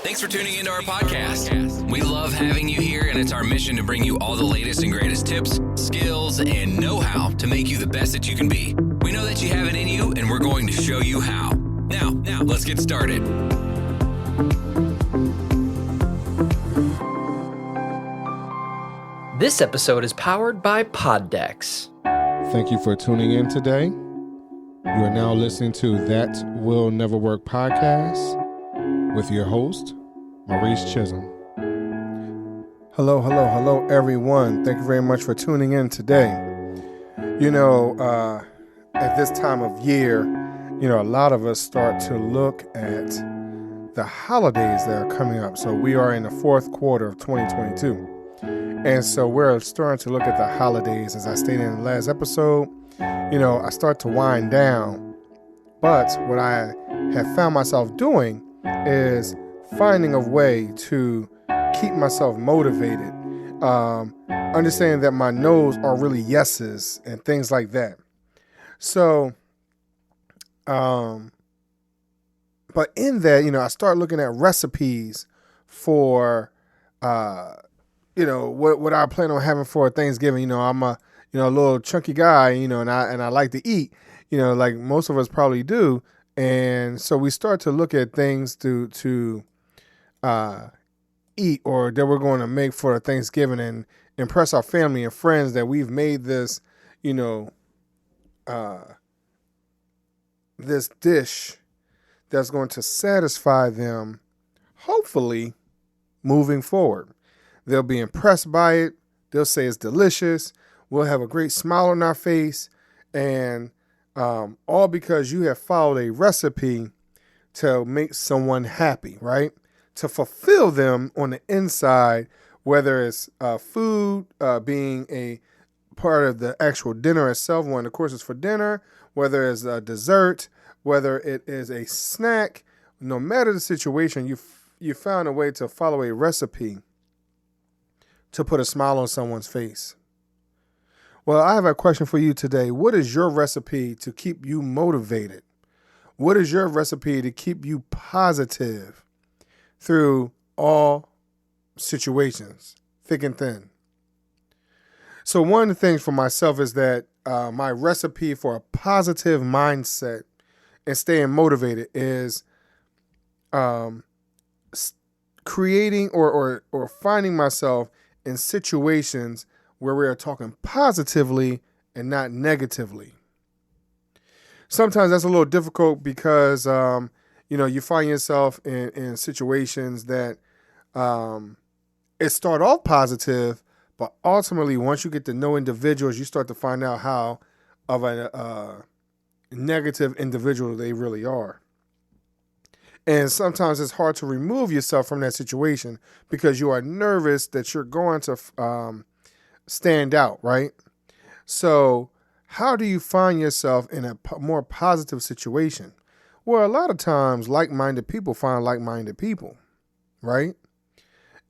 Thanks for tuning into our podcast. We love having you here, and it's our mission to bring you all the latest and greatest tips, skills, and know-how to make you the best that you can be. We know that you have it in you, and we're going to show you how. Now, let's get started. This episode is powered by Poddex. Thank you for tuning in today. You are now listening to That Will Never Work Podcast with your host, Maurice Chisholm. Hello, everyone. Thank you very much for tuning in today. At this time of year, a lot of us start to look at the holidays that are coming up. So we are in the fourth quarter of 2022. And so we're starting to look at the holidays. As I stated in the last episode, I start to wind down. But what I have found myself doing is finding a way to keep myself motivated, understanding that my no's are really yeses and things like that. So, but in that, I start looking at recipes for, what I plan on having for Thanksgiving. I'm a little chunky guy, and I like to eat, like most of us probably do. And so we start to look at things to eat or that we're going to make for Thanksgiving and impress our family and friends that we've made this, this dish that's going to satisfy them, hopefully, moving forward. They'll be impressed by it. They'll say it's delicious. We'll have a great smile on our face. And all because you have followed a recipe to make someone happy, right? To fulfill them on the inside, whether it's food being a part of the actual dinner itself, when of course it's for dinner, whether it's a dessert, whether it is a snack, no matter the situation, you found a way to follow a recipe to put a smile on someone's face. Well, I have a question for you today. What is your recipe to keep you motivated? What is your recipe to keep you positive through all situations, thick and thin? So one of the things for myself is that my recipe for a positive mindset and staying motivated is creating or finding myself in situations where we are talking positively and not negatively. Sometimes that's a little difficult because, you find yourself in situations that it start off positive, but ultimately once you get to know individuals, you start to find out how of a negative individual they really are. And sometimes it's hard to remove yourself from that situation because you are nervous that you're going to stand out, right? So how do you find yourself in a more positive situation? Well, a lot of times like-minded people find like-minded people, right?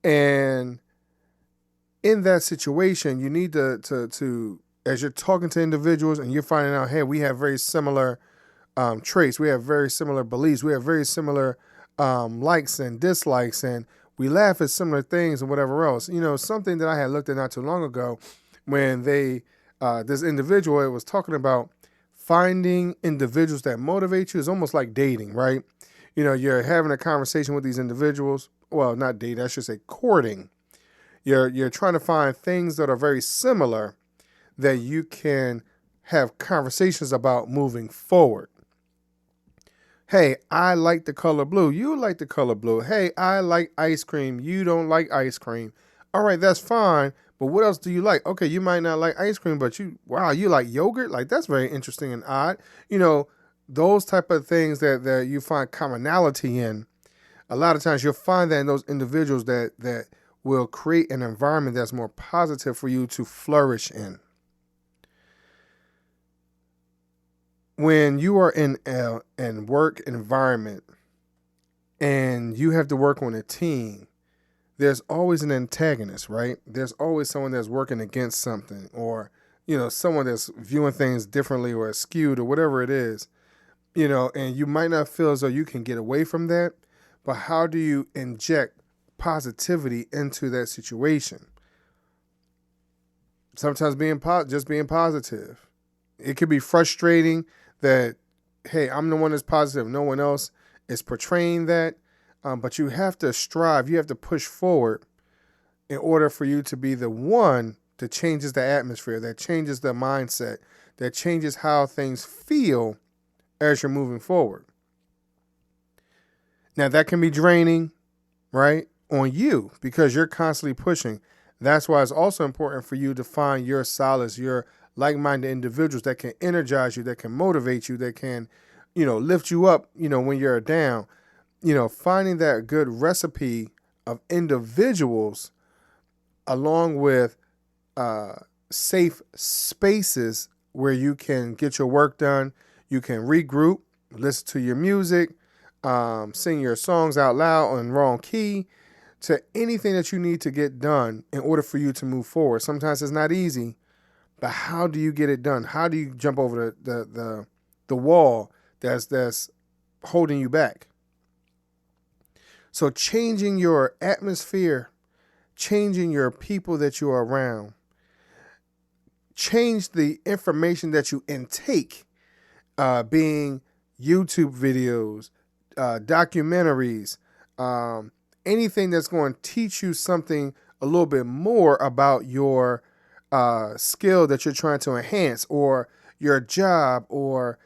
And in that situation, you need to as you're talking to individuals and you're finding out, hey, we have very similar traits, we have very similar beliefs, we have very similar likes and dislikes, and we laugh at similar things and whatever else. Something that I had looked at not too long ago when this individual was talking about finding individuals that motivate you is almost like dating, right? You're having a conversation with these individuals. Well, not dating, I should say courting. You're trying to find things that are very similar that you can have conversations about moving forward. Hey, I like the color blue. You like the color blue. Hey, I like ice cream. You don't like ice cream. All right, that's fine. But what else do you like? Okay, you might not like ice cream, but you like yogurt? Like, that's very interesting and odd. Those type of things that you find commonality in. A lot of times you'll find that in those individuals that will create an environment that's more positive for you to flourish in. When you are in a work environment and you have to work on a team, there's always an antagonist, right? There's always someone that's working against something, or, someone that's viewing things differently or skewed or whatever it is, and you might not feel as though you can get away from that, but how do you inject positivity into that situation? Sometimes just being positive. It could be frustrating that, hey, I'm the one that's positive. No one else is portraying that. But you have to strive. You have to push forward in order for you to be the one that changes the atmosphere, that changes the mindset, that changes how things feel as you're moving forward. Now, that can be draining, right, on you because you're constantly pushing. That's why it's also important for you to find your solace, your like-minded individuals that can energize you, that can motivate you, that can, lift you up, when you're down. Finding that good recipe of individuals along with safe spaces where you can get your work done, you can regroup, listen to your music, sing your songs out loud on wrong key, to anything that you need to get done in order for you to move forward. Sometimes it's not easy, but how do you get it done? How do you jump over the wall that's holding you back? So changing your atmosphere, changing your people that you are around, change the information that you intake, being YouTube videos, documentaries, anything that's going to teach you something a little bit more about your skill that you're trying to enhance, or your job, or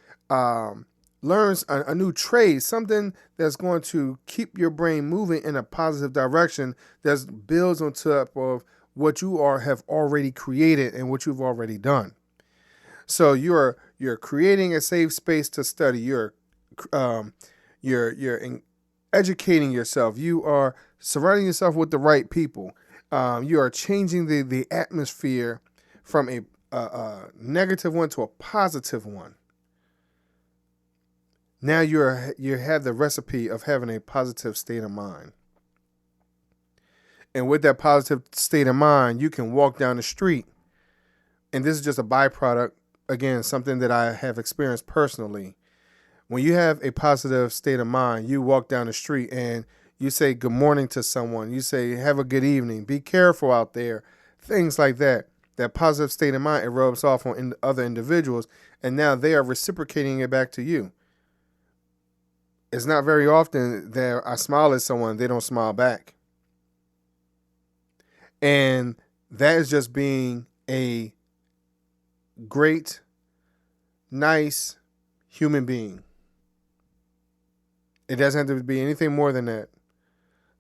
learn a new trade, something that's going to keep your brain moving in a positive direction that builds on top of what you have already created and what you've already done. So you're creating a safe space to study. You're educating yourself. You are surrounding yourself with the right people. You are changing the atmosphere from a negative one to a positive one. Now you have the recipe of having a positive state of mind. And with that positive state of mind, you can walk down the street. And this is just a byproduct, again, something that I have experienced personally. When you have a positive state of mind, you walk down the street and you say good morning to someone. You say, have a good evening. Be careful out there. Things like that. That positive state of mind, it rubs off on other individuals. And now they are reciprocating it back to you. It's not very often that I smile at someone, they don't smile back. And that is just being a great, nice human being. It doesn't have to be anything more than that.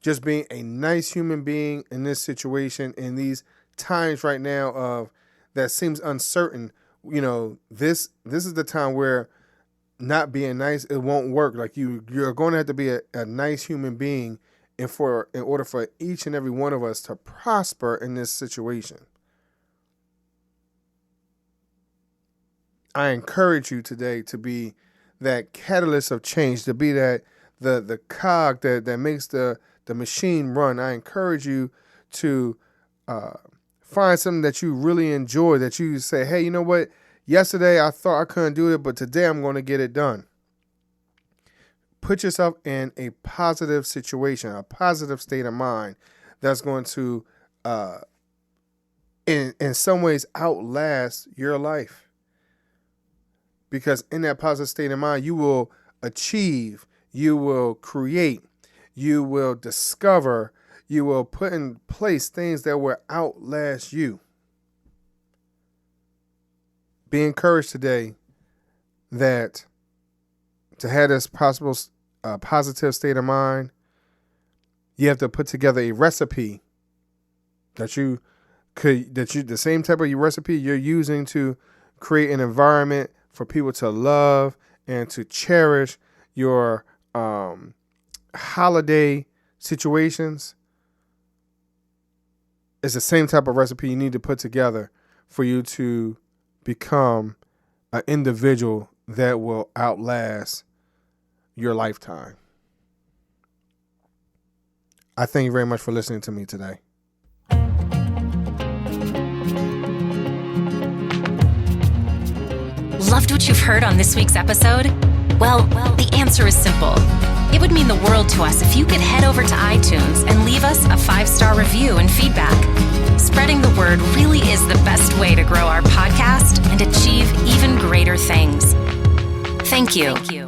Just being a nice human being in this situation, in these times right now of that seems uncertain. This is the time where not being nice, it won't work. Like you're going to have to be a nice human being in order for each and every one of us to prosper in this situation. I encourage you today to be that catalyst of change, to be that the cog that makes the machine run. I encourage you to find something that you really enjoy, that you say, hey, you know what? Yesterday I thought I couldn't do it, but today I'm going to get it done. Put yourself in a positive situation, a positive state of mind that's going to, in some ways, outlast your life. Because in that positive state of mind, you will achieve, you will create, you will discover, you will put in place things that will outlast you. Be encouraged today that to have this positive state of mind, you have to put together a recipe the same type of recipe you're using to create an environment for people to love and to cherish your holiday situations. It's the same type of recipe you need to put together for you to become an individual that will outlast your lifetime. I thank you very much for listening to me today. Loved what you've heard on this week's episode? Well, the answer is simple. It would mean the world to us if you could head over to iTunes and leave us a 5-star review and feedback. Spreading the word really is the best way to grow our podcast and achieve even greater things. Thank you.